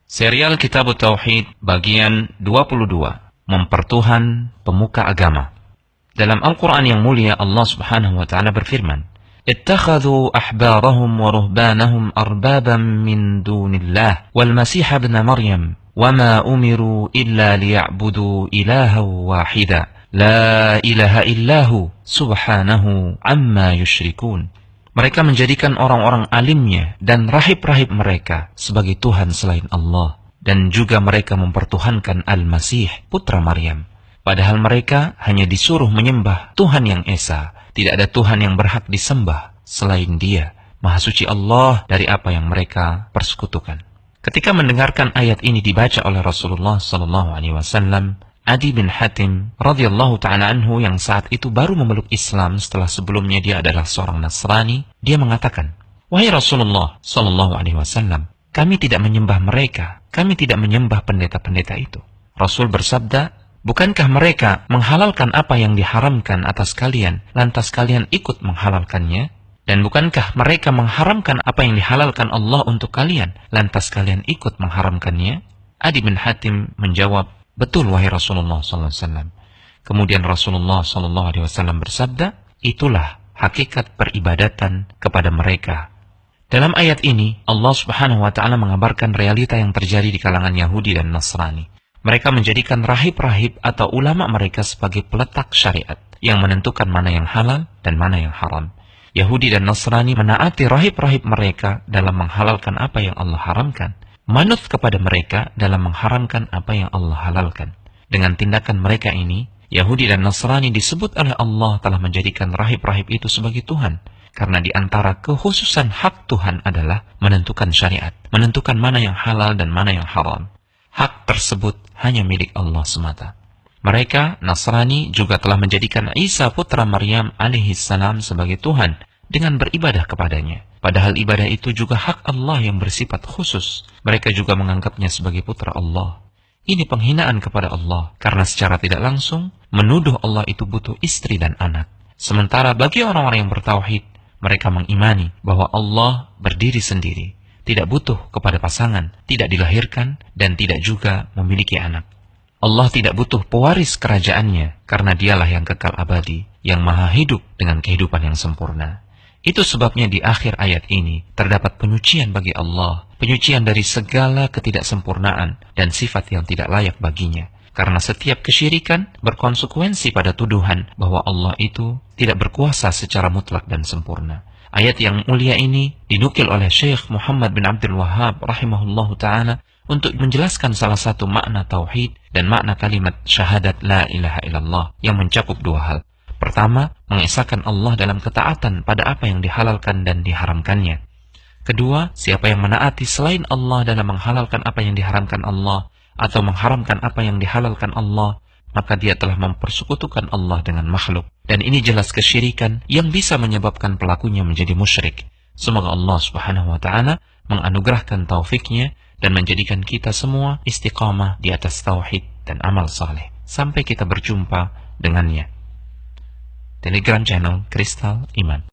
Serial Kitab Tauhid bagian 22, Mempertuhan Pemuka Agama. Dalam Al-Quran yang mulia, Allah subhanahu wa ta'ala berfirman, "Ittakhadhu ahbarahum wa ruhbanahum arbaban min dunillah wal masih ibn Maryam wama umiru illa liya'budu ilaha wahida la ilaha illahu subhanahu amma yushrikun." Mereka menjadikan orang-orang alimnya dan rahib-rahib mereka sebagai Tuhan selain Allah. Dan juga mereka mempertuhankan Al-Masih, putra Maryam. Padahal mereka hanya disuruh menyembah Tuhan yang Esa. Tidak ada Tuhan yang berhak disembah selain Dia. Maha suci Allah dari apa yang mereka persekutukan. Ketika mendengarkan ayat ini dibaca oleh Rasulullah SAW, Adi bin Hatim radhiyallahu ta'ala anhu yang saat itu baru memeluk Islam setelah sebelumnya dia adalah seorang Nasrani, dia mengatakan, "Wahai Rasulullah SAW, kami tidak menyembah mereka, kami tidak menyembah pendeta-pendeta itu." Rasul bersabda, "Bukankah mereka menghalalkan apa yang diharamkan atas kalian, lantas kalian ikut menghalalkannya? Dan bukankah mereka mengharamkan apa yang dihalalkan Allah untuk kalian, lantas kalian ikut mengharamkannya?" Adi bin Hatim menjawab, "Betul wahai Rasulullah SAW." Kemudian Rasulullah SAW bersabda, "Itulah hakikat peribadatan kepada mereka." Dalam ayat ini, Allah subhanahu wa ta'ala mengabarkan realita yang terjadi di kalangan Yahudi dan Nasrani. Mereka menjadikan rahib-rahib atau ulama mereka sebagai peletak syariat yang menentukan mana yang halal dan mana yang haram. Yahudi dan Nasrani menaati rahib-rahib mereka dalam menghalalkan apa yang Allah haramkan, manut kepada mereka dalam mengharamkan apa yang Allah halalkan. Dengan tindakan mereka ini, Yahudi dan Nasrani disebut oleh Allah telah menjadikan rahib-rahib itu sebagai Tuhan. Karena di antara kekhususan hak Tuhan adalah menentukan syariat, menentukan mana yang halal dan mana yang haram. Hak tersebut hanya milik Allah semata. Mereka, Nasrani, juga telah menjadikan Isa putra Maryam alaihissalam sebagai Tuhan dengan beribadah kepadanya. Padahal ibadah itu juga hak Allah yang bersifat khusus. Mereka juga menganggapnya sebagai putra Allah. Ini penghinaan kepada Allah, karena secara tidak langsung menuduh Allah itu butuh istri dan anak. Sementara bagi orang-orang yang bertauhid, mereka mengimani bahwa Allah berdiri sendiri, tidak butuh kepada pasangan, tidak dilahirkan, dan tidak juga memiliki anak. Allah tidak butuh pewaris kerajaannya, karena dialah yang kekal abadi, yang maha hidup dengan kehidupan yang sempurna. Itu sebabnya di akhir ayat ini terdapat penyucian bagi Allah, penyucian dari segala ketidaksempurnaan dan sifat yang tidak layak baginya. Karena setiap kesyirikan berkonsekuensi pada tuduhan bahwa Allah itu tidak berkuasa secara mutlak dan sempurna. Ayat yang mulia ini dinukil oleh Syekh Muhammad bin Abdul Wahhab rahimahullahu ta'ala untuk menjelaskan salah satu makna tauhid dan makna kalimat syahadat la ilaha illallah yang mencakup dua hal. Pertama, mengesahkan Allah dalam ketaatan pada apa yang dihalalkan dan diharamkannya. Kedua, siapa yang menaati selain Allah dalam menghalalkan apa yang diharamkan Allah atau mengharamkan apa yang dihalalkan Allah, maka dia telah mempersekutukan Allah dengan makhluk. Dan ini jelas kesyirikan yang bisa menyebabkan pelakunya menjadi musyrik. Semoga Allah subhanahu wa ta'ala menganugerahkan taufiknya dan menjadikan kita semua istiqamah di atas tauhid dan amal saleh. Sampai kita berjumpa dengannya. Telegram channel Kristal Iman.